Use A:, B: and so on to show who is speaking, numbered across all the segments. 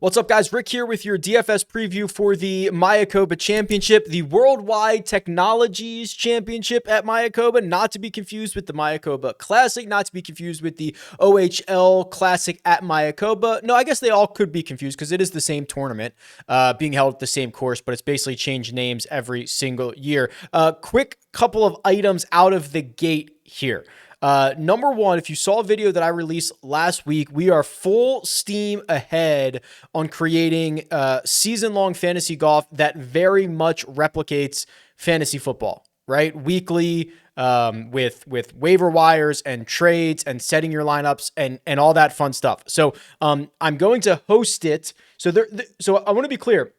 A: What's up, guys? Rick here with your DFS preview for the Mayakoba Championship, the Worldwide Technologies Championship at Mayakoba, not to be confused with the Mayakoba Classic, not to be confused with the OHL Classic at Mayakoba. No, I guess they all could be confused because it is the same tournament being held at the same course, but it's basically changed names every single year. Quick couple of items out of the gate here. Number one, if you saw a video that I released last week, we are full steam ahead on creating season-long fantasy golf that very much replicates fantasy football, right? Weekly, with waiver wires and trades and setting your lineups and all that fun stuff. So I'm going to host it. So I want to be clear.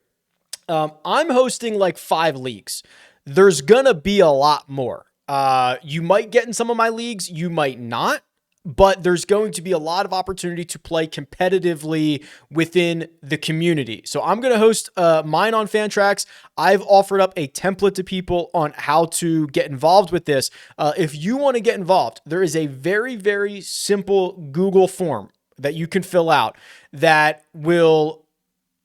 A: I'm hosting like 5 leagues. There's gonna be a lot more. You might get in some of my leagues, you might not, but there's going to be a lot of opportunity to play competitively within the community. So I'm going to host mine on Fantrax. I've offered up a template to people on how to get involved with this. If you want to get involved, there is a very, very simple Google form that you can fill out that will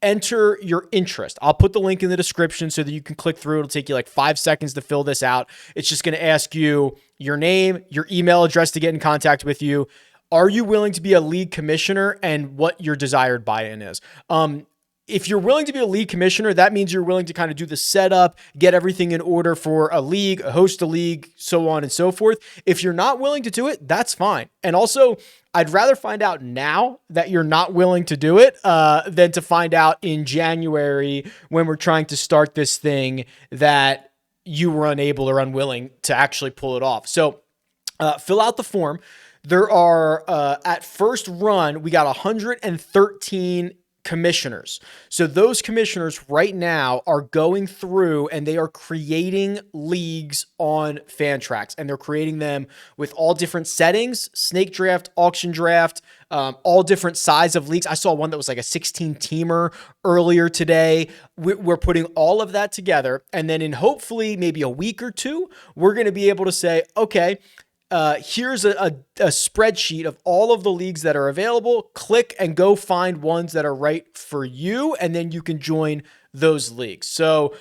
A: enter your interest. I'll put the link in the description so that you can click through. It'll take you like 5 seconds to fill this out. It's just going to ask you your name, your email address to get in contact with you. Are you willing to be a league commissioner, and what your desired buy-in is? If you're willing to be a league commissioner, that means you're willing to kind of do the setup, get everything in order for a league, host a league, so on and so forth. If you're not willing to do it, that's fine. And also, I'd rather find out now that you're not willing to do it than to find out in January when we're trying to start this thing that you were unable or unwilling to actually pull it off. So fill out the form. There are, at first run, we got 113 commissioners. So those commissioners right now are going through and they are creating leagues on Fantrax, and they're creating them with all different settings, snake draft, auction draft, all different size of leagues. I saw one that was like a 16-teamer earlier today. We're putting all of that together, and then in hopefully maybe a week or two, we're going to be able to say, okay, here's a spreadsheet of all of the leagues that are available. Click and go find ones that are right for you, and then you can join those leagues. So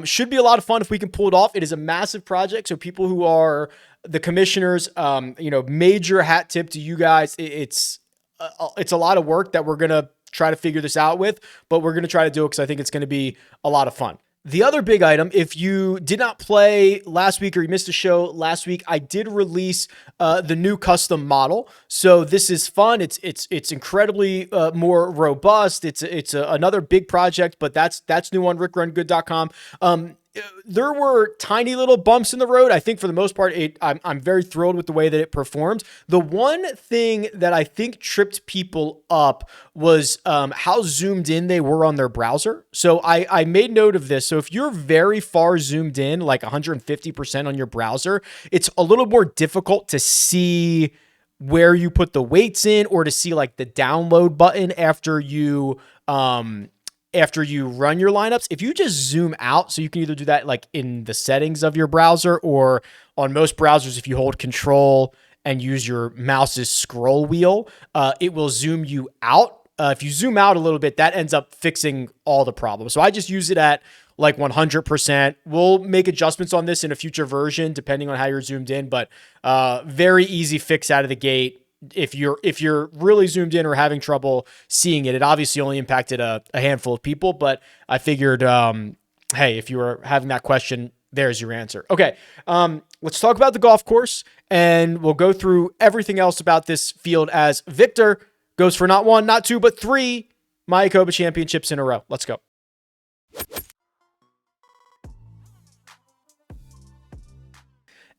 A: should be a lot of fun if we can pull it off. It is a massive project, so people who are the commissioners, major hat tip to you guys. It's a lot of work that we're going to try to figure this out with, but we're going to try to do it because I think it's going to be a lot of fun. The other big item, if you did not play last week or you missed a show last week, I did release the new custom model. So this is fun. It's incredibly more robust. It's another big project, but that's new on RickRunGood.com. There were tiny little bumps in the road. I think for the most part, I'm very thrilled with the way that it performed. The one thing that I think tripped people up was how zoomed in they were on their browser. So I made note of this. So if you're very far zoomed in, like 150% on your browser, it's a little more difficult to see where you put the weights in, or to see like the download button after you run your lineups. If you just zoom out, so you can either do that like in the settings of your browser, or on most browsers, if you hold control and use your mouse's scroll wheel, it will zoom you out. If you zoom out a little bit, that ends up fixing all the problems. So I just use it at like 100%. We'll make adjustments on this in a future version, depending on how you're zoomed in, but very easy fix out of the gate. If you're really zoomed in or having trouble seeing it, it obviously only impacted a handful of people, but I figured, hey, if you were having that question, there's your answer. Okay. Let's talk about the golf course, and we'll go through everything else about this field as Victor goes for not 1, not 2, but 3 Mayakoba championships in a row. Let's go.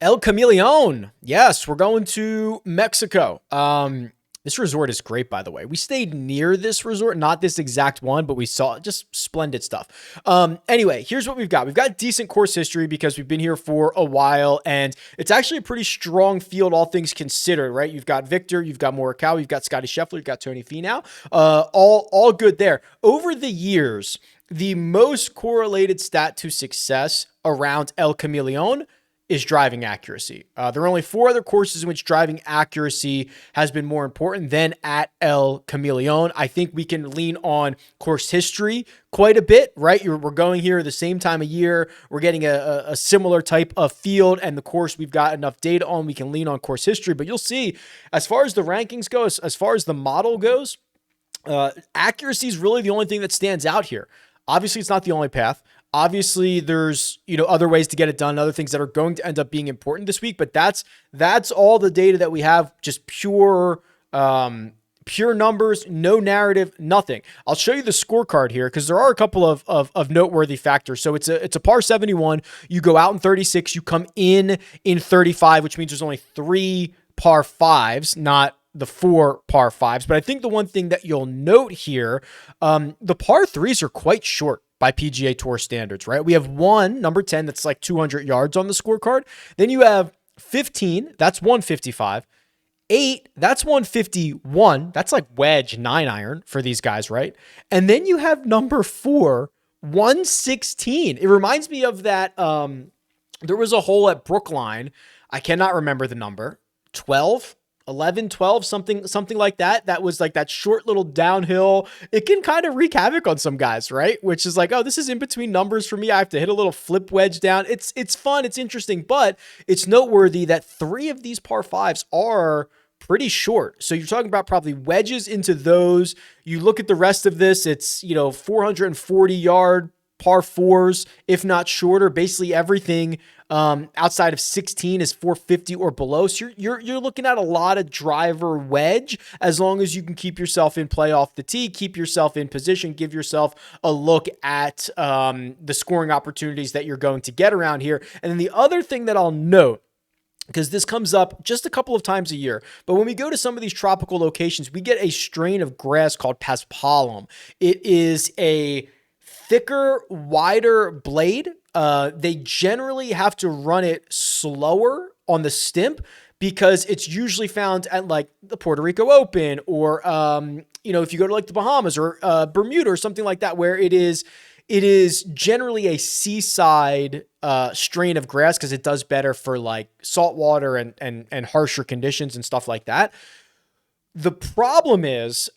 A: El Camaleon. Yes, we're going to Mexico. This resort is great, by the way. We stayed near this resort, not this exact one, but we saw just splendid stuff. Anyway, here's what we've got. We've got decent course history because we've been here for a while, and it's actually a pretty strong field, all things considered, right? You've got Victor, you've got Morikawa, you've got Scotty Scheffler, you've got Tony Finau. All good there. Over the years, the most correlated stat to success around El Camaleon is driving accuracy. There are only 4 other courses in which driving accuracy has been more important than at El Camaleon. I think we can lean on course history quite a bit, right? We're going here the same time of year. We're getting a similar type of field, and the course we've got enough data on. We can lean on course history, but you'll see as far as the rankings go, as far as the model goes, accuracy is really the only thing that stands out here. Obviously, it's not the only path. Obviously, there's, other ways to get it done, other things that are going to end up being important this week, but that's all the data that we have, just pure numbers, no narrative, nothing. I'll show you the scorecard here because there are a couple of noteworthy factors. So it's a par 71. You go out in 36, you come in 35, which means there's only 3 par 5s, not the 4 par 5s. But I think the one thing that you'll note here, the par 3s are quite short by PGA Tour standards, right? We have one, number 10, that's like 200 yards on the scorecard. Then you have 15, that's 155. 8, that's 151. That's like wedge 9-iron for these guys, right? And then you have number 4, 116. It reminds me of that. There was a hole at Brookline. I cannot remember the number. 12, 11, 12, something like that. That was like that short little downhill. It can kind of wreak havoc on some guys, right? Which is like, oh, this is in between numbers for me. I have to hit a little flip wedge down. It's fun. It's interesting, but it's noteworthy that 3 of these par 5s are pretty short. So you're talking about probably wedges into those. You look at the rest of this, it's, 440 yard par 4s, if not shorter. Basically everything outside of 16 is 450 or below. So you're looking at a lot of driver wedge, as long as you can keep yourself in play off the tee, keep yourself in position, give yourself a look at the scoring opportunities that you're going to get around here. And then the other thing that I'll note, because this comes up just a couple of times a year, but when we go to some of these tropical locations, we get a strain of grass called paspalum. It is a thicker, wider blade. They generally have to run it slower on the stimp because it's usually found at like the Puerto Rico Open or, if you go to like the Bahamas or Bermuda or something like that, where it is generally a seaside strain of grass because it does better for like saltwater and harsher conditions and stuff like that. The problem is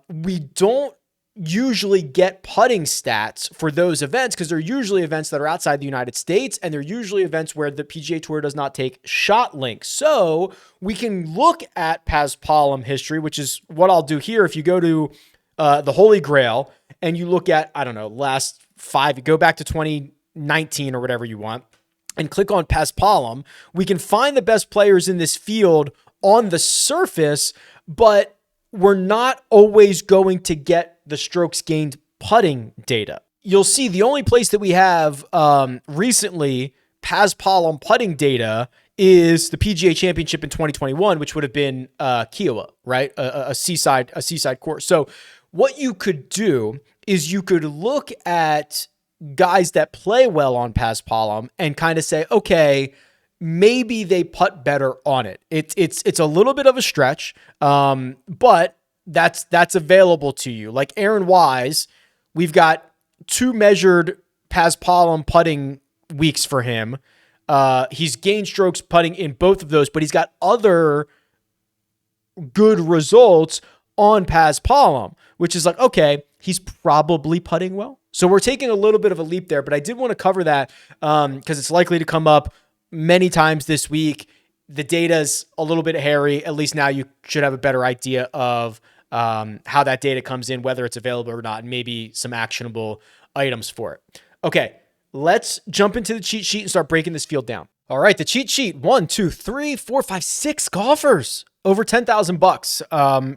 A: we don't usually get putting stats for those events because they're usually events that are outside the United States, and they're usually events where the PGA Tour does not take shot links. So we can look at paspalum history, which is what I'll do here. If you go to the Holy Grail and you look at, I don't know, last 5, you go back to 2019 or whatever you want and click on paspalum, we can find the best players in this field on the surface, but we're not always going to get the strokes gained putting data. You'll see the only place that we have recently paspalum putting data is the PGA Championship in 2021, which would have been Kiowa, right? A seaside course. So what you could do is you could look at guys that play well on paspalum and kind of say, okay, maybe they putt better on it. It's a little bit of a stretch, but that's available to you. Like Aaron Wise, we've got 2 measured paspalum putting weeks for him. He's gained strokes putting in both of those, but he's got other good results on paspalum, which is like, okay, he's probably putting well. So we're taking a little bit of a leap there, but I did want to cover that because it's likely to come up many times this week. The data's a little bit hairy. At least now you should have a better idea of how that data comes in, whether it's available or not, and maybe some actionable items for it. Okay, let's jump into the cheat sheet and start breaking this field down. All right, the cheat sheet, 1, 2, 3, 4, 5, 6 golfers over $10,000.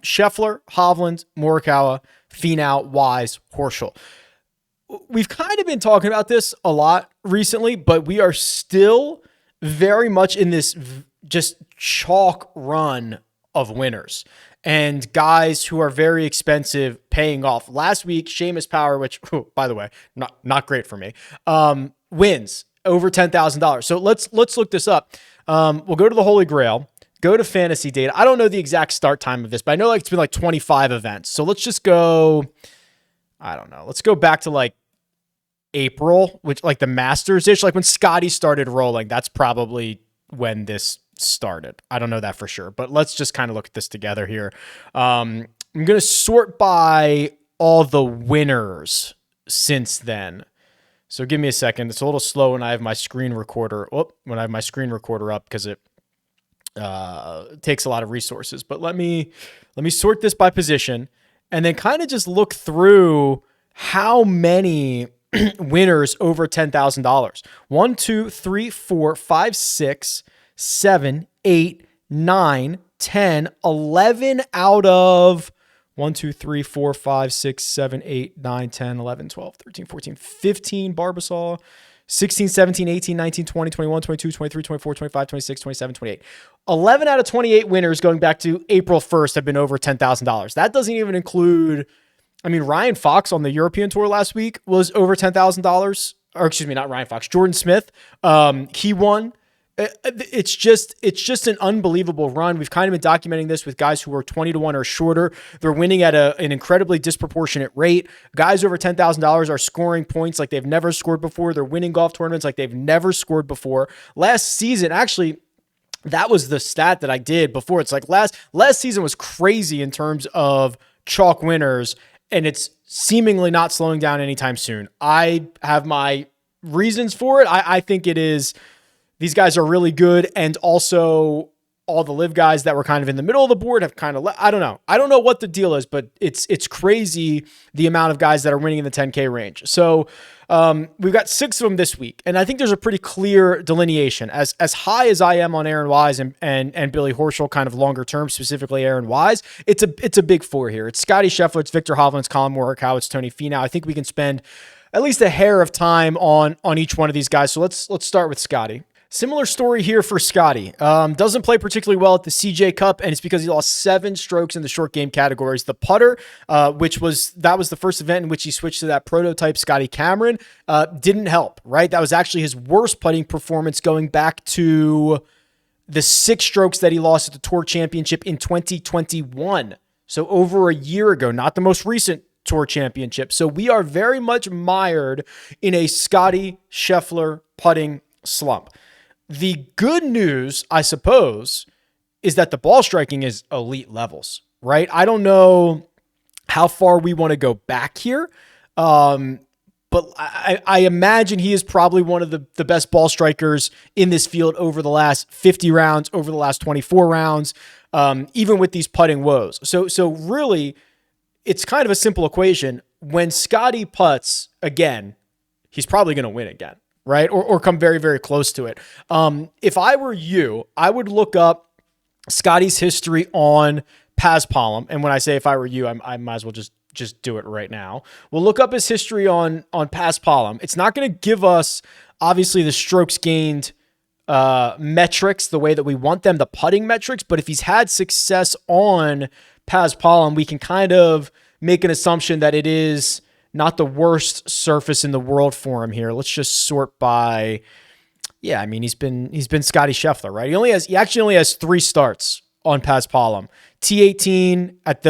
A: Scheffler, Hovland, Morikawa, Finau, Wise, Horschel. We've kind of been talking about this a lot recently, but we are still very much in this just chalk run of winners and guys who are very expensive paying off. Last week, Seamus Power, which, by the way, not great for me, wins over $10,000. So let's look this up. We'll go to the Holy Grail, go to fantasy data. I don't know the exact start time of this, but I know it's been like 25 events. So let's just go, I don't know. Let's go back to like April, which like the Masters-ish, like when Scotty started rolling, that's probably when this started. I don't know that for sure, but let's just kind of look at this together here. I'm going to sort by all the winners since then. So give me a second. It's a little slow when I have my screen recorder. When I have my screen recorder up because it takes a lot of resources. But let me sort this by position and then kind of just look through how many winners over $10,000. 1, 2, 3, 4, 5, 6, 7, 8, 9, 10, 11 out of 1, 2, 3, 4, 5, 6, 7, 8, 9, 10, 11, 12, 13, 14, 15 Barbasol, 16, 17, 18, 19, 20, 21, 22, 23, 24, 25, 26, 27, 28. 11 out of 28 winners going back to April 1st have been over $10,000. That doesn't even include, I mean, Ryan Fox on the European Tour last week was over $10,000. Or excuse me, not Ryan Fox, Jordan Smith. He won. It's just an unbelievable run. We've kind of been documenting this with guys who are 20-1 or shorter. They're winning at an incredibly disproportionate rate. Guys over $10,000 are scoring points like they've never scored before. They're winning golf tournaments like they've never scored before. Last season, actually, that was the stat that I did before. It's like last season was crazy in terms of chalk winners, and it's seemingly not slowing down anytime soon. I have my reasons for it. I think it is. These guys are really good, and also all the live guys that were kind of in the middle of the board have kind of, I don't know. I don't know what the deal is, but it's crazy the amount of guys that are winning in the 10K range. So we've got 6 of them this week, and I think there's a pretty clear delineation. As high as I am on Aaron Wise and Billy Horschel, kind of longer term, specifically Aaron Wise, it's a big 4 here. It's Scotty Scheffler, it's Viktor Hovland, it's Colin Morikawa, it's Tony Finau. I think we can spend at least a hair of time on each one of these guys. So let's start with Scotty. Similar story here for Scotty. Doesn't play particularly well at the CJ Cup, and it's because he lost 7 strokes in the short game categories. The putter, that was the first event in which he switched to that prototype Scotty Cameron, didn't help, right? That was actually his worst putting performance going back to the 6 strokes that he lost at the Tour Championship in 2021. So over a year ago, not the most recent Tour Championship. So we are very much mired in a Scotty Scheffler putting slump. The good news, I suppose, is that the ball striking is elite levels, right? I don't know how far we want to go back here, but I imagine he is probably one of the best ball strikers in this field over the last 50 rounds, over the last 24 rounds, even with these putting woes. So really, it's kind of a simple equation. When Scotty putts again, he's probably going to win again. Right? Or come very, very close to it. If I were you, I would look up Scotty's history on PrizePicks. And when I say if I were you, I might as well just do it right now. We'll look up his history on PrizePicks. It's not going to give us, obviously, the strokes gained metrics the way that we want them, the putting metrics. But if he's had success on PrizePicks, we can kind of make an assumption that it is not the worst surface in the world for him here. Let's just sort by, yeah, I mean, he's been Scotty Scheffler, right? He actually only has 3 starts on PrizePicks. T18 at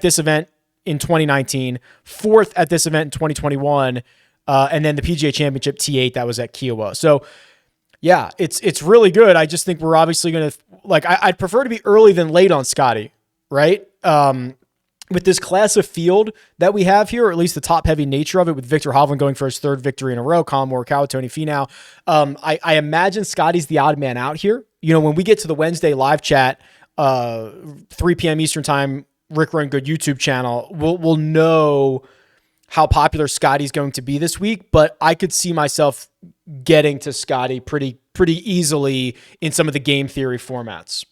A: this event in 2019, 4th at this event in 2021, and then the PGA Championship T8 that was at Kiowa. So yeah, it's really good. I just think we're obviously going to, like, I'd prefer to be early than late on Scotty, right? With this class of field that we have here, or at least the top-heavy nature of it, with Viktor Hovland going for his 3rd victory in a row, Colin Morikawa, Tony Finau, I imagine Scotty's the odd man out here. You know, when we get to the Wednesday live chat, 3 p.m. Eastern time, RickRunGood YouTube channel, we'll know how popular Scotty's going to be this week, but I could see myself getting to Scotty pretty easily in some of the game theory formats.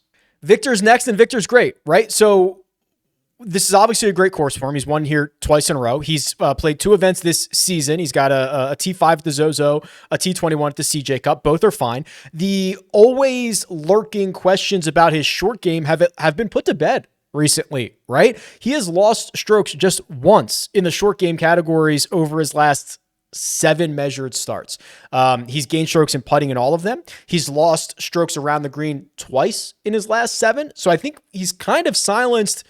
A: Victor's next, and Victor's great, right? So this is obviously a great course for him. He's won here twice in a row. He's played 2 events this season. He's got a T5 at the Zozo, a T21 at the CJ Cup. Both are fine. The always lurking questions about his short game have been put to bed recently, right? He has lost strokes just once in the short game categories over his last 7 measured starts. He's gained strokes in putting in all of them. He's lost strokes around the green twice in his last 7. So I think he's kind of silenced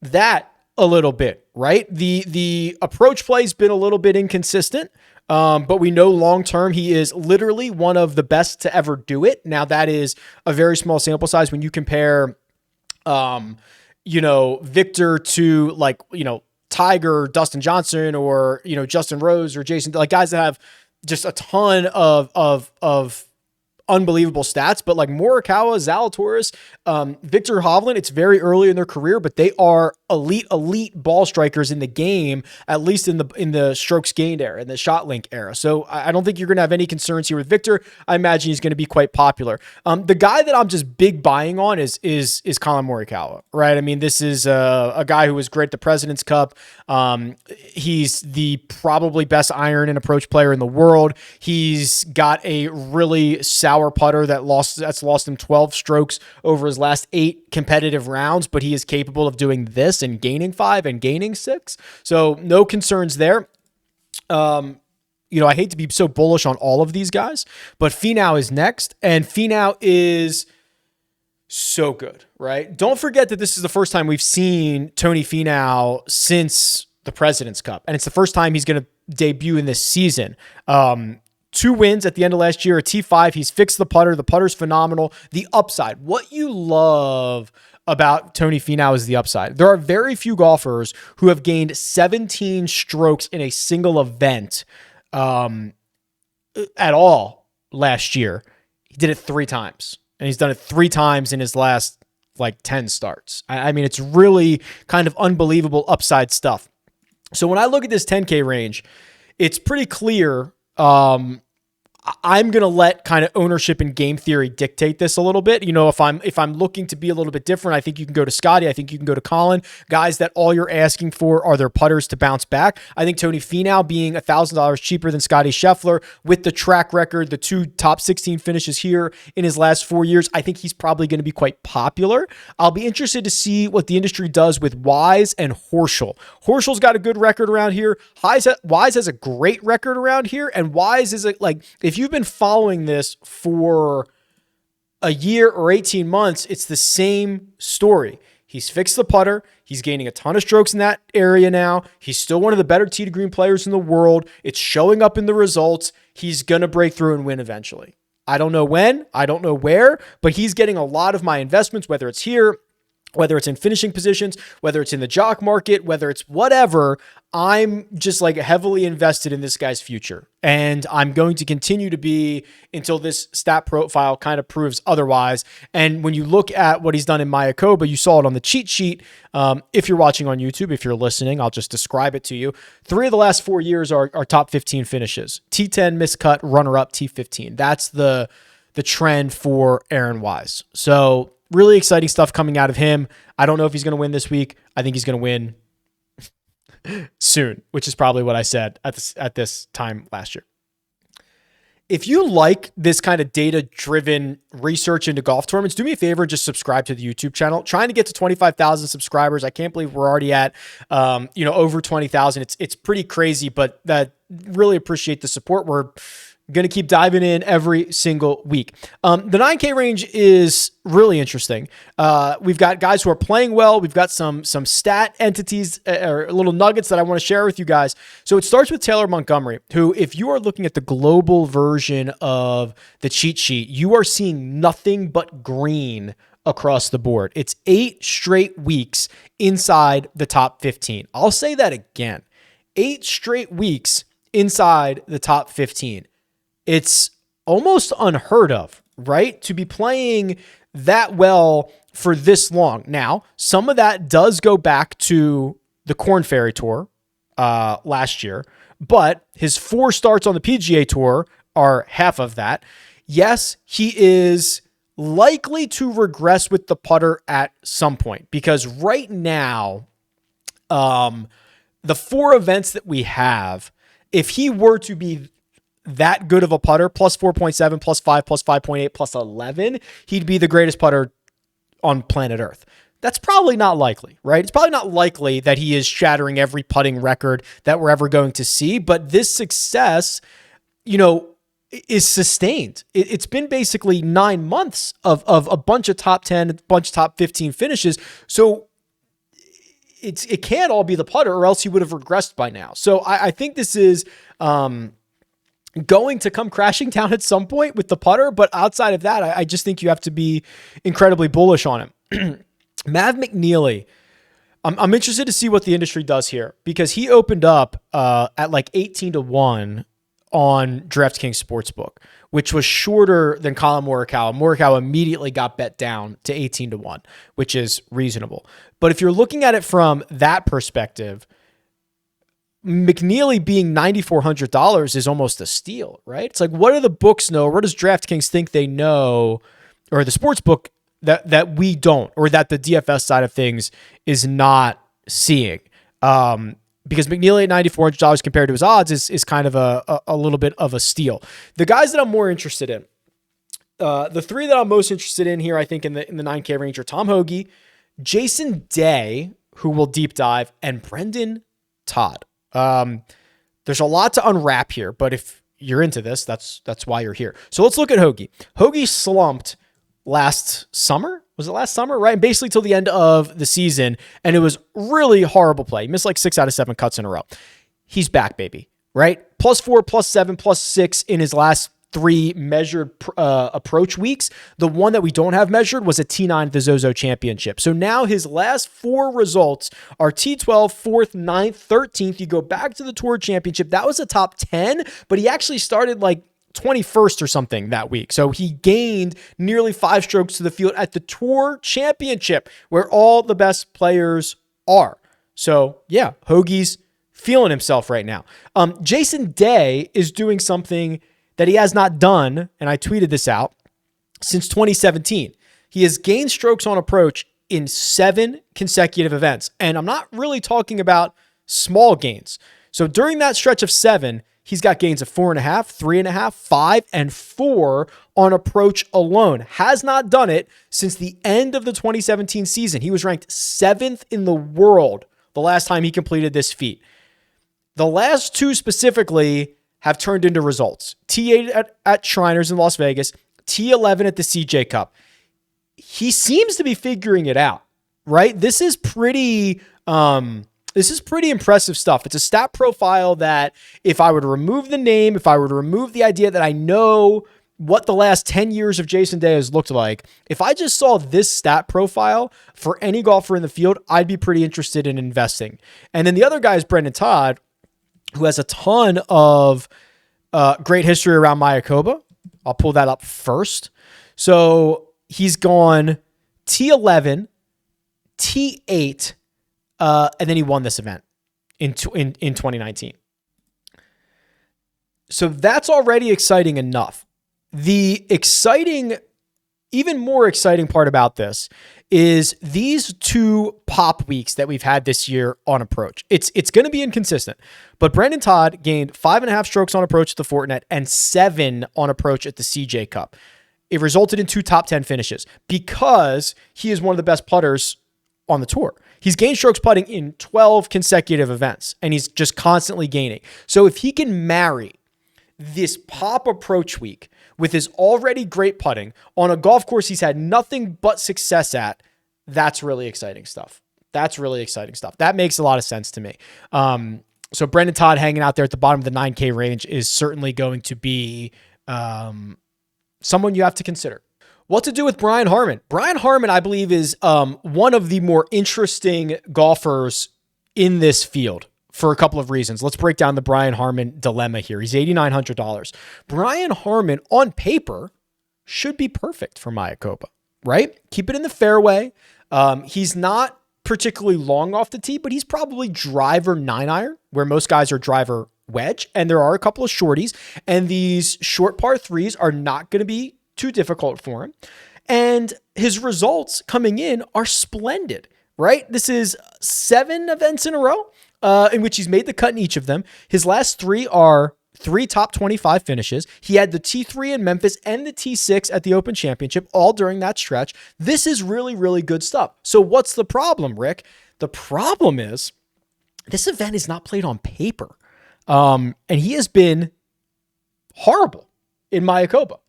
A: that a little bit, right? The approach play has been a little bit inconsistent. But we know long-term he is literally one of the best to ever do it. Now that is a very small sample size when you compare, Victor to like, Tiger, Dustin Johnson, or, Justin Rose or Jason, like guys that have just a ton of unbelievable stats, but like Morikawa, Zalatoris, Victor Hovland, it's very early in their career, but they are elite ball strikers in the game, at least in the strokes gained era, in the shot link era. So I don't think you're going to have any concerns here with Victor. I imagine he's going to be quite popular. The guy that I'm just big buying on is Colin Morikawa, right? I mean, this is a guy who was great at the President's Cup. He's the probably best iron and approach player in the world. He's got a really sour putter that's lost him 12 strokes over his last 8 competitive rounds, but he is capable of doing this and gaining 5 and gaining 6. So no concerns there. I hate to be so bullish on all of these guys, but Finau is next, and Finau is so good, right? Don't forget that this is the first time we've seen Tony Finau since the President's Cup, and it's the first time he's going to debut in this season. 2 wins at the end of last year, a T5. He's fixed the putter. The putter's phenomenal. The upside, what you love about Tony Finau is the upside. There are very few golfers who have gained 17 strokes in a single event at all last year. He did it 3 times, and he's done it 3 times in his last 10 starts. I mean, it's really kind of unbelievable upside stuff. So when I look at this 10K range, it's pretty clear. I'm going to let kind of ownership and game theory dictate this a little bit. If I'm looking to be a little bit different, I think you can go to Scotty. I think you can go to Colin. Guys that all you're asking for are their putters to bounce back. I think Tony Finau being $1,000 cheaper than Scotty Scheffler with the track record, the 2 top 16 finishes here in his last 4 years, I think he's probably going to be quite popular. I'll be interested to see what the industry does with Wise and Horschel. Horschel's got a good record around here. Wise has a great record around here, and Wise is if you've been following this for a year or 18 months, it's the same story. He's fixed the putter. He's gaining a ton of strokes in that area now. He's still one of the better tee to green players in the world. It's showing up in the results. He's going to break through and win eventually. I don't know when, I don't know where, but he's getting a lot of my investments, whether it's here, whether it's in finishing positions, whether it's in the Jock market, whether it's whatever. I'm just heavily invested in this guy's future. And I'm going to continue to be until this stat profile kind of proves otherwise. And when you look at what he's done in Mayakoba, you saw it on the cheat sheet. If you're watching on YouTube, if you're listening, I'll just describe it to you. 3 of the last 4 years are top 15 finishes. T10, miscut, runner-up, T15. That's the trend for Aaron Wise. So really exciting stuff coming out of him. I don't know if he's going to win this week. I think he's going to win soon, which is probably what I said at this time last year. If you like this kind of data-driven research into golf tournaments, do me a favor, just subscribe to the YouTube channel. Trying to get to 25,000 subscribers. I can't believe we're already at, over 20,000. It's pretty crazy, but that really appreciate the support. We're going to keep diving in every single week. The 9K range is really interesting. We've got guys who are playing well. We've got some stat entities or little nuggets that I want to share with you guys. So it starts with Taylor Montgomery, who, if you are looking at the global version of the cheat sheet, you are seeing nothing but green across the board. It's 8 straight weeks inside the top 15. I'll say that again. 8 straight weeks inside the top 15. It's almost unheard of, right? To be playing that well for this long. Now, some of that does go back to the Korn Ferry Tour last year, but his 4 starts on the PGA Tour are half of that. Yes, he is likely to regress with the putter at some point, because right now, the 4 events that we have, if he were to be that good of a putter, plus 4.7, plus 5, plus 5.8, plus 11, he'd be the greatest putter on planet Earth. That's probably not likely, right? It's probably not likely that he is shattering every putting record that we're ever going to see, but this success, is sustained. It's been basically 9 months of a bunch of top 10, a bunch of top 15 finishes. So it can't all be the putter, or else he would have regressed by now. So I think this is going to come crashing down at some point with the putter. But outside of that, I just think you have to be incredibly bullish on him. Mav McNeely, I'm interested to see what the industry does here, because he opened up at like 18-1 on DraftKings Sportsbook, which was shorter than Colin Morikawa. Morikawa immediately got bet down to 18-1, which is reasonable. But if you're looking at it from that perspective, McNeely being $9,400 is almost a steal, right? It's like, what do the books know? What does DraftKings think they know, or the sports book that we don't, or that the DFS side of things is not seeing? Because McNeely at $9,400 compared to his odds is kind of a little bit of a steal. The guys that I'm more interested in, the three that I'm most interested in here, I think in the 9K range, are Tom Hoge, Jason Day, who will deep dive, and Brendan Todd. There's a lot to unwrap here, but if you're into this, that's why you're here. So let's look at Hoge. Hoge slumped last summer. Was it last summer? Right. And basically till the end of the season. And it was really horrible play. He missed like 6 out of 7 cuts in a row. He's back, baby. Right. +4, +7, +6 in his last 3 measured approach weeks. The one that we don't have measured was a T9 at the Zozo Championship. So now his last 4 results are T12, 4th, 9th, 13th. You go back to the Tour Championship. That was a top 10, but he actually started like 21st or something that week. So he gained nearly 5 strokes to the field at the Tour Championship, where all the best players are. So yeah, Hoagie's feeling himself right now. Jason Day is doing something that he has not done, and I tweeted this out, since 2017. He has gained strokes on approach in 7 consecutive events. And I'm not really talking about small gains. So during that stretch of 7, he's got gains of 4.5, 3.5, 5, and 4 on approach alone. Has not done it since the end of the 2017 season. He was ranked 7th in the world the last time he completed this feat. The last 2 specifically have turned into results. T8 at Shriners in Las Vegas, T11 at the CJ Cup. He seems to be figuring it out, right? This is pretty impressive stuff. It's a stat profile that if I were to remove the name, if I were to remove the idea that I know what the last 10 years of Jason Day has looked like, if I just saw this stat profile for any golfer in the field, I'd be pretty interested in investing. And then the other guy is Brendan Todd, who has a ton of great history around Mayakoba. I'll pull that up first. So he's gone T11, T8, and then he won this event in 2019. So that's already exciting enough. The even more exciting part about this is these 2 pop weeks that we've had this year on approach. It's going to be inconsistent, but Brendan Todd gained 5.5 strokes on approach at the Fortinet and 7 on approach at the CJ Cup. It resulted in 2 top 10 finishes because he is one of the best putters on the tour. He's gained strokes putting in 12 consecutive events, and he's just constantly gaining. So if he can marry this pop approach week with his already great putting on a golf course he's had nothing but success at, that's really exciting stuff. That makes a lot of sense to me. So Brendan Todd hanging out there at the bottom of the 9K range is certainly going to be someone you have to consider. What to do with Brian Harman? Brian Harman, I believe, is one of the more interesting golfers in this field for a couple of reasons. Let's break down the Brian Harman dilemma here. He's $8,900. Brian Harman, on paper, should be perfect for Mayakoba, right? Keep it in the fairway. He's not particularly long off the tee, but he's probably driver 9-iron, where most guys are driver wedge, and there are a couple of shorties, and these short par 3s are not going to be too difficult for him. And his results coming in are splendid, right? This is 7 events in a row in which he's made the cut in each of them. His last 3 are 3 top 25 finishes. He had the T3 in Memphis and the T6 at the Open Championship all during that stretch. This is really, really good stuff. So what's the problem, Rick? The problem is this event is not played on paper. And he has been horrible in Mayakoba.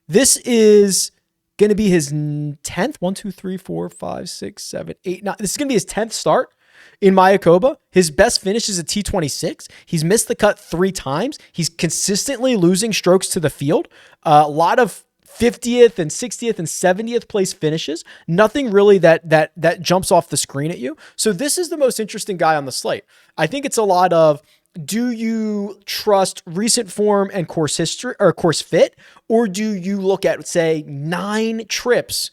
A: This is going to be his 10th, 1, 2, 3, 4, 5, 6, 7, 8, 9. This is going to be his 10th start in Mayakoba. His best finish is a T26. He's missed the cut 3 times. He's consistently losing strokes to the field. A lot of 50th and 60th and 70th place finishes. Nothing really that jumps off the screen at you. So this is the most interesting guy on the slate. I think it's a lot of, do you trust recent form and course history or course fit, or do you look at, say, 9 trips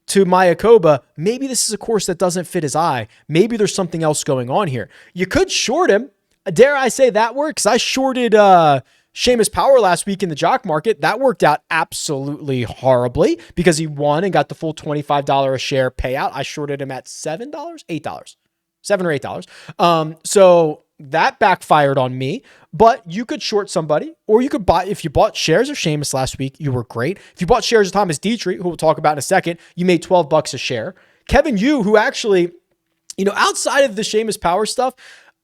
A: to Mayakoba? Maybe this is a course that doesn't fit his eye. Maybe there's something else going on here. You could short him. Dare I say that works? I shorted Seamus Power last week in the Jock market. That worked out absolutely horribly because he won and got the full $25 a share payout. I shorted him at $7, $8, $7 or $8. So that backfired on me, but you could short somebody, or you could buy. If you bought shares of Seamus last week, you were great. If you bought shares of Thomas Dietrich, who we'll talk about in a second, you made $12 a share. Kevin Yu, who actually, outside of the Seamus Power stuff,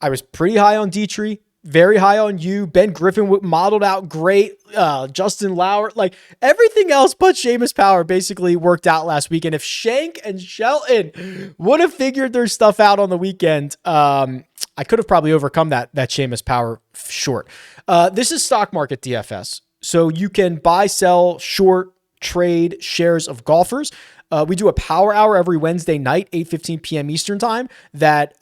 A: I was pretty high on Dietrich, very high on you. Ben Griffin modeled out great. Justin Lauer, like everything else but Seamus Power basically worked out last week. And if Shank and Shelton would have figured their stuff out on the weekend, I could have probably overcome that Seamus Power short. This is stock market DFS. So you can buy, sell, short, trade shares of golfers. We do a power hour every Wednesday night, 8:15 p.m. Eastern time, that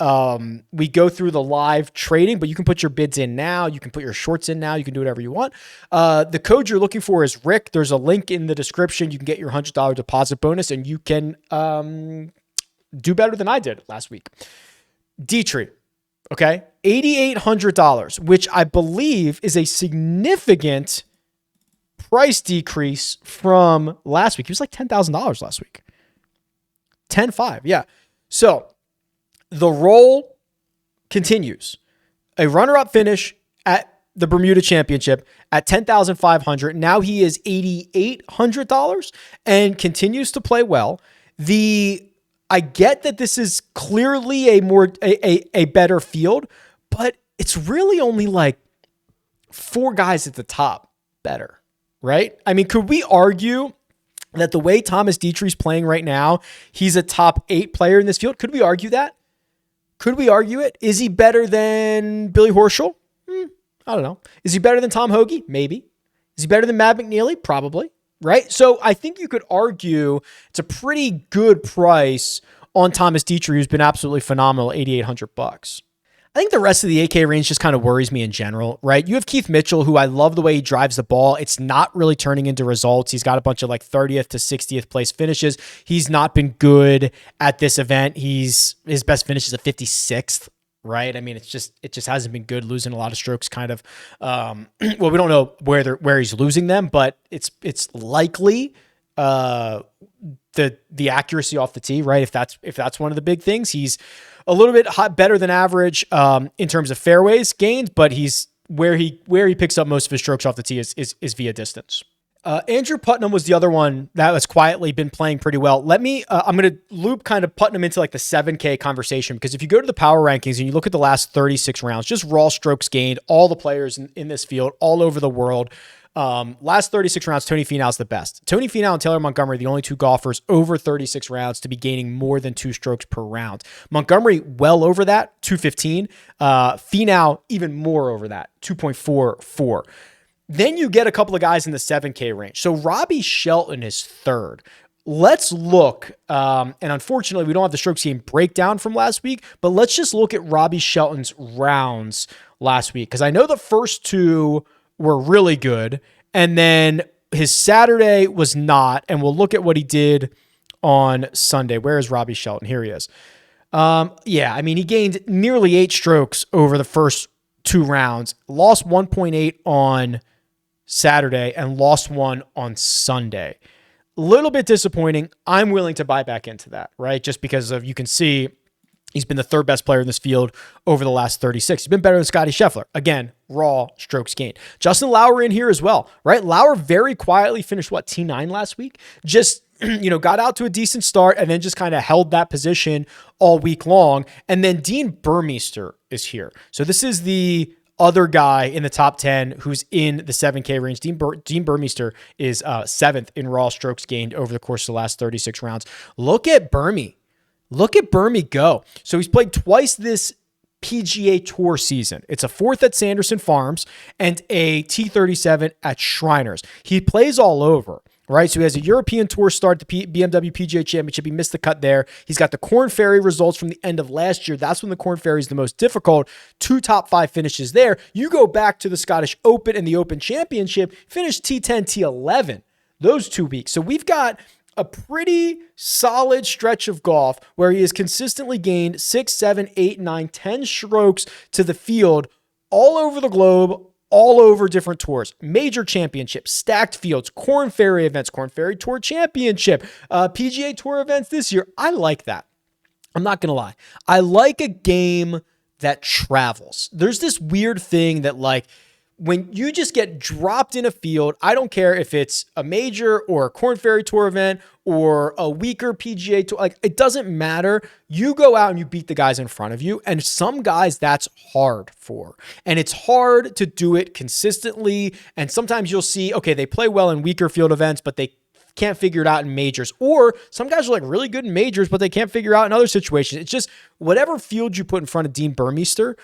A: we go through the live trading, but you can put your bids in now. You can put your shorts in now. You can do whatever you want. The code you're looking for is Rick. There's a link in the description. You can get your $100 deposit bonus, and you can do better than I did last week. Dietrich, okay? $8,800, which I believe is a significant price decrease from last week. He was like $10,000 last week. 10.5, yeah. So the roll continues. A runner-up finish at the Bermuda Championship at $10,500. Now he is $8,800 and continues to play well. I get that this is clearly a better field, but it's really only like 4 guys at the top better. Right? I mean, could we argue that the way Thomas Dietrich's playing right now, he's a top 8 player in this field? Could we argue that? Could we argue it? Is he better than Billy Horschel? I don't know. Is he better than Tom Hoagie? Maybe. Is he better than Matt McNeely? Probably. Right? So I think you could argue it's a pretty good price on Thomas Dietrich, who's been absolutely phenomenal, $8,800. I think the rest of the AK range just kind of worries me in general, right? You have Keith Mitchell, who I love the way he drives the ball. It's not really turning into results. He's got a bunch of like 30th to 60th place finishes. He's not been good at this event. His best finish is a 56th, right? I mean, it just hasn't been good, losing a lot of strokes kind of. Well, we don't know where he's losing them, but it's likely the accuracy off the tee, right? If that's one of the big things, he's a little bit better than average in terms of fairways gained, but he's where he picks up most of his strokes off the tee is via distance. Andrew Putnam was the other one that has quietly been playing pretty well. I'm going to loop kind of Putnam into like the 7K conversation, because if you go to the power rankings and you look at the last 36 rounds, just raw strokes gained, all the players in this field all over the world, last 36 rounds, Tony Finau's the best. Tony Finau and Taylor Montgomery, the only 2 golfers over 36 rounds to be gaining more than 2 strokes per round. Montgomery well over that, 215. Finau even more over that, 2.44. Then you get a couple of guys in the 7K range. So Robbie Shelton is 3rd. Let's look, and unfortunately we don't have the strokes gain breakdown from last week, but let's just look at Robbie Shelton's rounds last week, because I know the first 2 were really good, and then his Saturday was not, and we'll look at what he did on Sunday. Where is Robbie Shelton? Here he is. Yeah, I mean, he gained nearly 8 strokes over the first 2 rounds, lost 1.8 on Saturday, and lost 1 on Sunday. A little bit disappointing. I'm willing to buy back into that, right? Just because you can see he's been the 3rd best player in this field over the last 36. He's been better than Scotty Scheffler. Again, raw strokes gained. Justin Lauer in here as well, right? Lauer very quietly finished, T9 last week? Just, got out to a decent start and then just kind of held that position all week long. And then Dean Burmeister is here. So this is the other guy in the top 10 who's in the 7K range. Dean Burmeister is 7th in raw strokes gained over the course of the last 36 rounds. Look at Burmy. Look at Burmy go. So he's played twice this PGA Tour season. It's a 4th at Sanderson Farms and a T37 at Shriners. He plays all over, right? So he has a European Tour start, the BMW PGA Championship. He missed the cut there. He's got the Korn Ferry results from the end of last year. That's when the Korn Ferry is the most difficult. 2 top 5 finishes there. You go back to the Scottish Open and the Open Championship, finished T10, T11 those 2 weeks. So we've got a pretty solid stretch of golf where he has consistently gained 6, 7, 8, 9, 10 strokes to the field all over the globe, all over different tours, major championships, stacked fields, Korn Ferry events, Korn Ferry Tour Championship, PGA Tour events this year. I like that. I'm not going to lie. I like a game that travels. There's this weird thing that like, when you just get dropped in a field, I don't care if it's a major or a Korn Ferry Tour event or a weaker PGA Tour, like it doesn't matter. You go out and you beat the guys in front of you. And some guys that's hard for. And it's hard to do it consistently. And sometimes you'll see, okay, they play well in weaker field events, but they can't figure it out in majors. Or some guys are like really good in majors, but they can't figure it out in other situations. It's just whatever field you put in front of Dean Burmeister,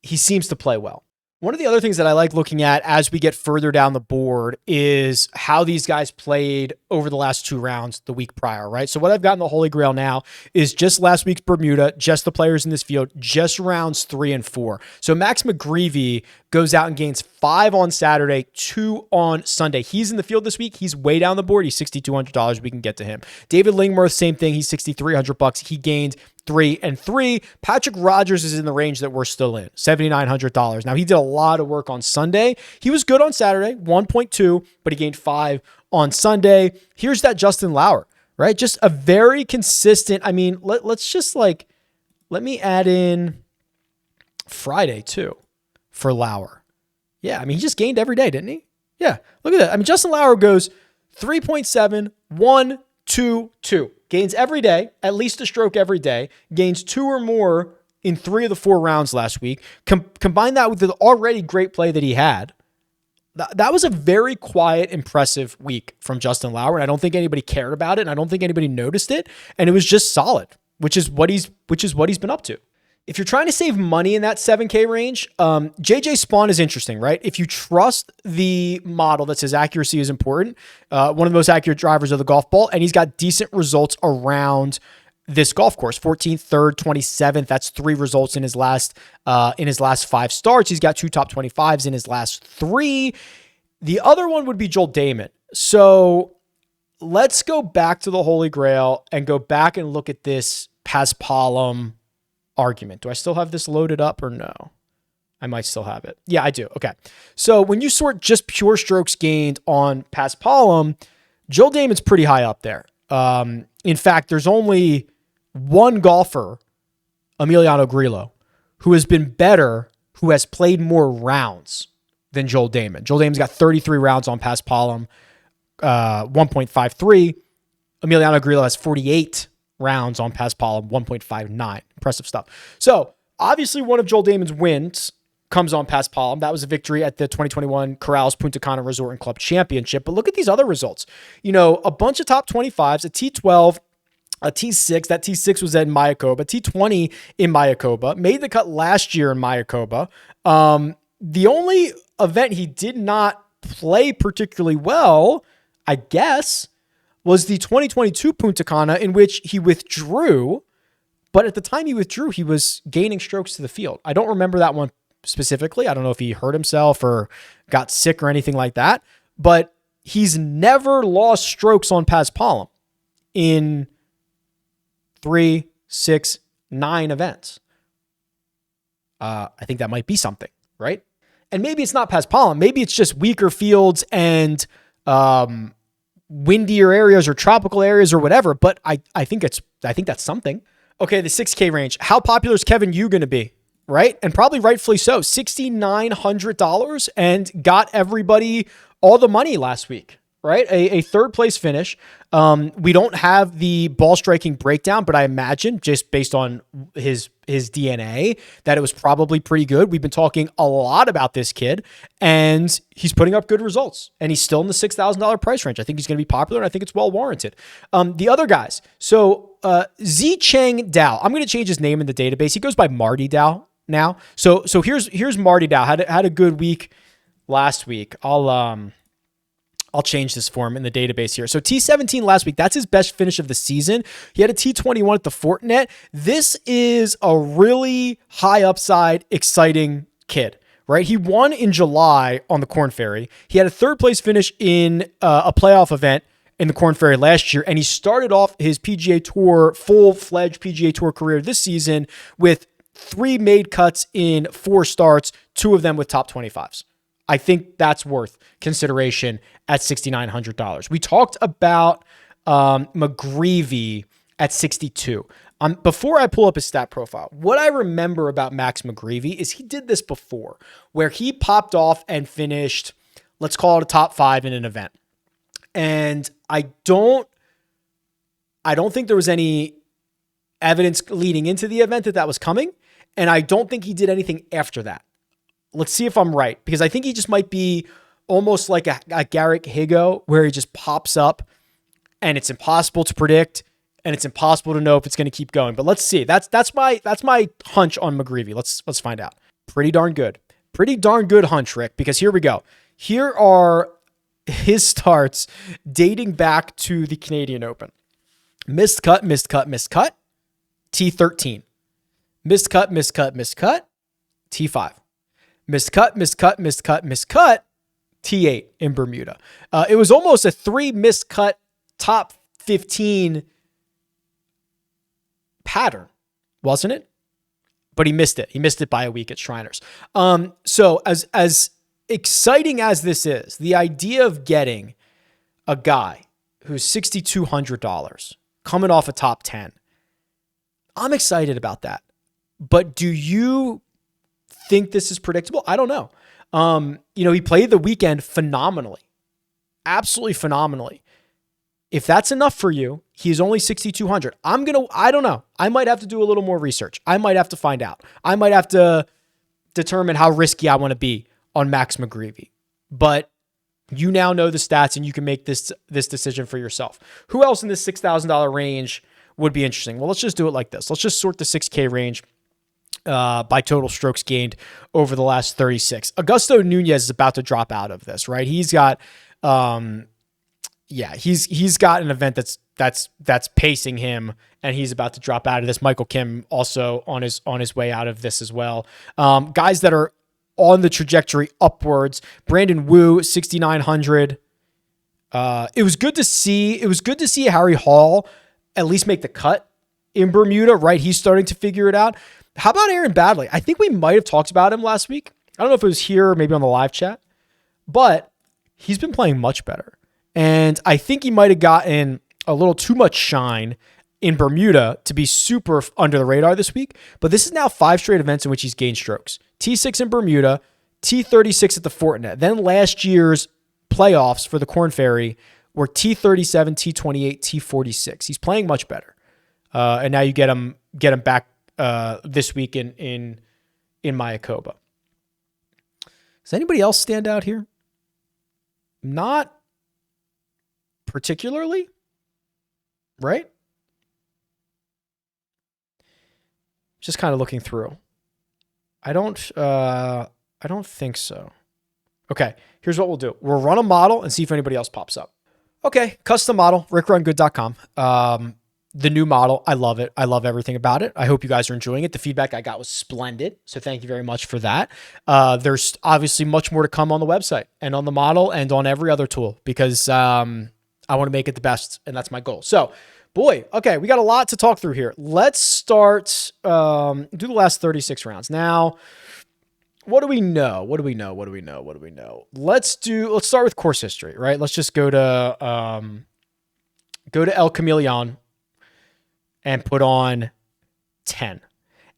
A: he seems to play well. One of the other things that I like looking at as we get further down the board is how these guys played over the last 2 rounds the week prior, right? So what I've got in the Holy Grail now is just last week's Bermuda, just the players in this field, just rounds 3 and 4. So Max McGreevy goes out and gains 5 on Saturday, 2 on Sunday. He's in the field this week. He's way down the board. He's $6,200. We can get to him. David Lingworth, same thing. He's $6,300. He gained 3 and 3. Patrick Rogers is in the range that we're still in, $7,900. Now, he did a lot of work on Sunday. He was good on Saturday, 1.2, but he gained 5 on Sunday. Here's that Justin Lauer, right? Just a very consistent, I mean, let's just like, let me add in Friday too for Lauer. Yeah, I mean, he just gained every day, didn't he? Yeah, look at that. I mean, Justin Lauer goes 3.7, 1, 2, 2. Gains every day, at least a stroke every day. Gains 2 or more in 3 of the 4 rounds last week. Combine that with the already great play that he had. That was a very quiet, impressive week from Justin Lauer, and I don't think anybody cared about it, and I don't think anybody noticed it, and it was just solid, which is what he's been up to. If you're trying to save money in that 7K range, JJ Spawn is interesting, right? If you trust the model that says accuracy is important, one of the most accurate drivers of the golf ball, and he's got decent results around this golf course, 14th, 3rd, 27th. That's 3 results in his last 5 starts. He's got 2 top 25s in his last 3. The other one would be Joel Dahmen. So let's go back to the Holy Grail and go back and look at this Paspalum argument. Do I still have this loaded up or no? I might still have it. Yeah, I do. Okay. So when you sort just pure strokes gained on Paspalum, Joel Dahmen's pretty high up there. In fact, there's only one golfer, Emiliano Grillo, who has been better, who has played more rounds than Joel Dahmen. Joel Dahmen's got 33 rounds on Paspalum, 1.53. Emiliano Grillo has 48 rounds on Paspalum, 1.59. Impressive stuff. So obviously one of Joel Dahmen's wins comes on Paspalum. That was a victory at the 2021 Corrales Punta Cana Resort and Club Championship. But look at these other results. You know, a bunch of top 25s, a T12, a T6. That T6 was in Mayakoba. T20 in Mayakoba. Made the cut last year in Mayakoba. The only event he did not play particularly well, I guess, was the 2022 Punta Cana, in which he withdrew. But at the time he withdrew, he was gaining strokes to the field. I don't remember that one specifically. I don't know if he hurt himself or got sick or anything like that. But he's never lost strokes on Paspalum in 3, 6, 9 events. I think that might be something, right? And maybe it's not Paspalum. Maybe it's just weaker fields and windier areas or tropical areas or whatever. But I think that's something. Okay, the 6K range. How popular is Kevin Yu going to be? Right? And probably rightfully so. $6,900 and got everybody all the money last week. right? A third place finish. We don't have the ball striking breakdown, but I imagine just based on his DNA that it was probably pretty good. We've been talking a lot about this kid, and he's putting up good results, and he's still in the $6,000 price range. I think he's going to be popular, and I think it's well warranted. The other guys, so Z Cheng Dao, I'm going to change his name in the database. He goes by Marty Dao now. So here's Marty Dao. Had a good week last week. I'll change this for him in the database here. So T17 last week, that's his best finish of the season. He had a T21 at the Fortinet. This is a really high upside, exciting kid, right? He won in July on the Korn Ferry. He had a third place finish in a playoff event in the Korn Ferry last year. And he started off his PGA Tour, full-fledged PGA Tour career this season with 3 made cuts in 4 starts, 2 of them with top 25s. I think that's worth consideration at $6,900. We talked about McGreevy at 62. Before I pull up his stat profile, what I remember about Max McGreevy is he did this before, where he popped off and finished, let's call it a top 5 in an event. And I don't think there was any evidence leading into the event that was coming, and I don't think he did anything after that. Let's see if I'm right, because I think he just might be almost like a Garrick Higo, where he just pops up and it's impossible to predict and it's impossible to know if it's going to keep going. But let's see. That's my hunch on McGreevy. Let's find out. Pretty darn good hunch, Rick, because here we go. Here are his starts dating back to the Canadian Open. Missed cut, T13. Missed cut, T5. Missed cut, T8 in Bermuda. It was almost a 3 missed cut top 15 pattern, wasn't it? But he missed it. He missed it by a week at Shriners. So as exciting as this is, the idea of getting a guy who's $6,200 coming off a top 10, I'm excited about that. But do you think this is predictable? I don't know. He played the weekend phenomenally, absolutely phenomenally. If that's enough for you, he's only 6,200. I don't know. I might have to do a little more research. I might have to find out. I might have to determine how risky I want to be on Max McGreevy. But you now know the stats and you can make this decision for yourself. Who else in this $6,000 range would be interesting? Well, let's just do it like this. Let's just sort the 6K range by total strokes gained over the last 36. Augusto Nunez is about to drop out of this, right? He's got, he's got an event that's pacing him, and he's about to drop out of this. Michael Kim also on his way out of this as well. Guys that are on the trajectory upwards. Brandon Wu, 6,900. It was good to see Harry Hall at least make the cut in Bermuda, right? He's starting to figure it out. How about Aaron Baddeley? I think we might have talked about him last week. I don't know if it was here or maybe on the live chat, but he's been playing much better. And I think he might have gotten a little too much shine in Bermuda to be super under the radar this week. But this is now 5 straight events in which he's gained strokes. T6 in Bermuda, T36 at the Fortinet. Then last year's playoffs for the Korn Ferry were T37, T28, T46. He's playing much better. And now you get him back this week in Mayakoba. Does anybody else stand out here? Not particularly, right? Just kind of looking through. I don't think so. Okay, here's what we'll do. We'll run a model and see if anybody else pops up. Okay, custom model, RickRunGood.com. The new model, I love it. I love everything about it. I hope you guys are enjoying it. The feedback I got was splendid, so thank you very much for that. There's obviously much more to come on the website and on the model and on every other tool because I want to make it the best, and that's my goal. So, boy, okay, we got a lot to talk through here. Let's start, do the last 36 rounds. Now, what do we know? Let's start with course history, right? Let's just go to El Camaleon and put on 10.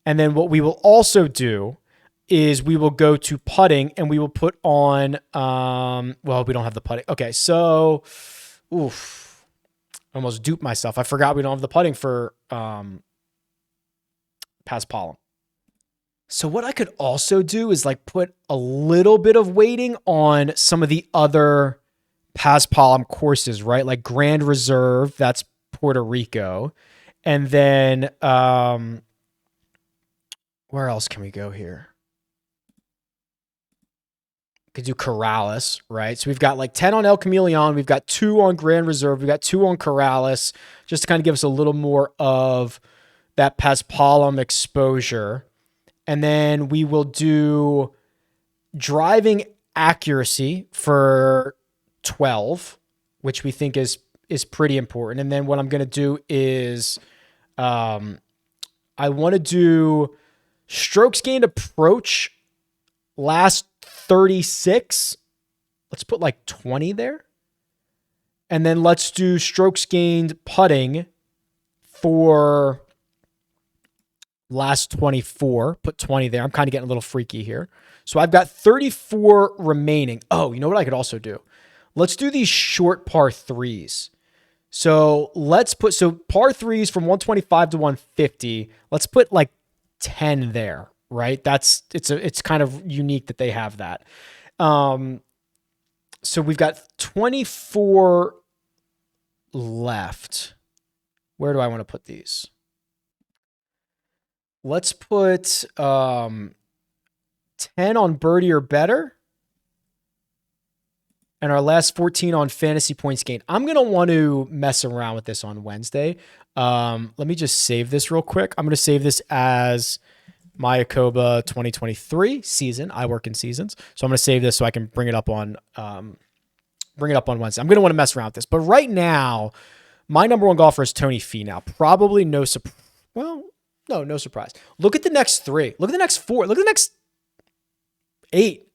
A: And then what we will also do is we will go to putting and we will put on, well, we don't have the putting. Okay. So, oof, almost duped myself. I forgot we don't have the putting for, PrizePicks. So what I could also do is like put a little bit of weighting on some of the other PrizePicks courses, right? Like Grand Reserve, that's Puerto Rico. And then, where else can we go here? Could do Corrales, right? So we've got like 10 on El Camaleon. We've got 2 on Grand Reserve. We've got 2 on Corrales, just to kind of give us a little more of that PrizePicks exposure. And then we will do driving accuracy for 12, which we think is pretty important. And then what I'm going to do is I want to do strokes gained approach last 36. Let's put like 20 there. And then let's do strokes gained putting for last 24. Put 20 there. I'm kind of getting a little freaky here. So I've got 34 remaining. Oh, you know what I could also do? Let's do these short par threes. So let's put, so par threes from 125 to 150. Let's put like 10 there, right? It's kind of unique that they have that. So we've got 24 left. Where do I want to put these? Let's put 10 on birdie or better. And our last 14 on fantasy points gained. I'm going to want to mess around with this on Wednesday. Let me just save this real quick. I'm going to save this as Mayakoba 2023 season. I work in seasons. So I'm going to save this so I can bring it up on Wednesday. I'm going to want to mess around with this. But right now, my number one golfer is Tony Finau. Probably no surprise. Well, no surprise. Look at the next 3. Look at the next 4. Look at the next 8.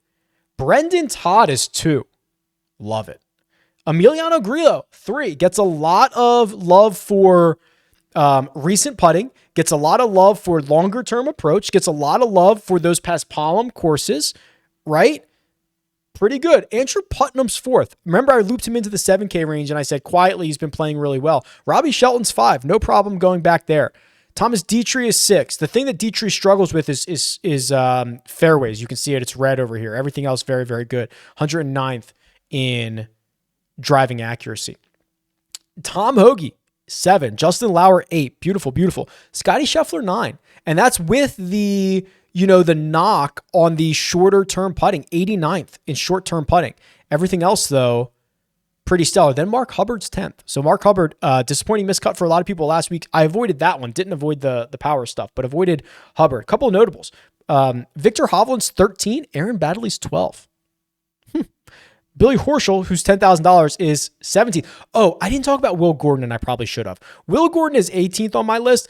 A: Brendan Todd is 2. Love it. Emiliano Grillo, 3. Gets a lot of love for recent putting. Gets a lot of love for longer term approach. Gets a lot of love for those PrizePicks courses, right? Pretty good. Andrew Putnam's 4th. Remember, I looped him into the 7K range and I said quietly he's been playing really well. Robbie Shelton's 5. No problem going back there. Thomas Dietrich is 6. The thing that Dietrich struggles with is fairways. You can see it. It's red over here. Everything else very, very good. 109th in driving accuracy. Tom Hoagie, 7. Justin Lauer, 8. Beautiful, beautiful. Scotty Scheffler, 9. And that's with the knock on the shorter term putting, 89th in short term putting. Everything else, though, pretty stellar. Then Mark Hubbard's 10th. So Mark Hubbard, disappointing miscut for a lot of people last week. I avoided that one. Didn't avoid the power stuff, but avoided Hubbard. A couple of notables. Victor Hovland's 13. Aaron Baddeley's 12. Billy Horschel, who's $10,000, is 17th. Oh, I didn't talk about Will Gordon, and I probably should have. Will Gordon is 18th on my list.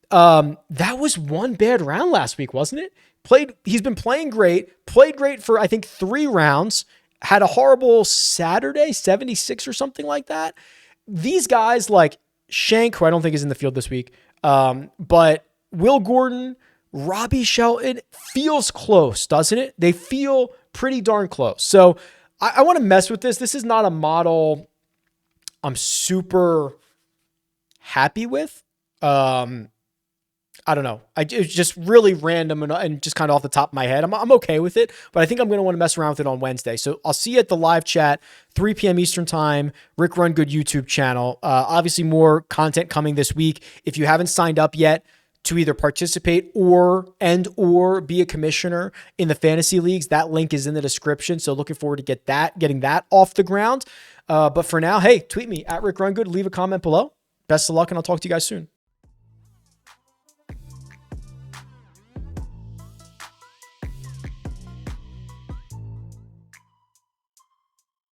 A: That was one bad round last week, wasn't it? He's been playing great. Played great for, I think, 3 rounds. Had a horrible Saturday, 76 or something like that. These guys like Shank, who I don't think is in the field this week, but Will Gordon, Robbie Shelton, feels close, doesn't it? They feel pretty darn close. So I want to mess with this. This is not a model I'm super happy with. I don't know. It's just really random and just kind of off the top of my head. I'm okay with it, but I think I'm going to want to mess around with it on Wednesday. So I'll see you at the live chat, 3 p.m. Eastern time, Rick Run Good YouTube channel. Obviously more content coming this week. If you haven't signed up yet to either participate or be a commissioner in the fantasy leagues, that link is in the description. So looking forward to getting that off the ground. But for now, hey, tweet me at Rick Run Good, leave a comment below. Best of luck, and I'll talk to you guys soon.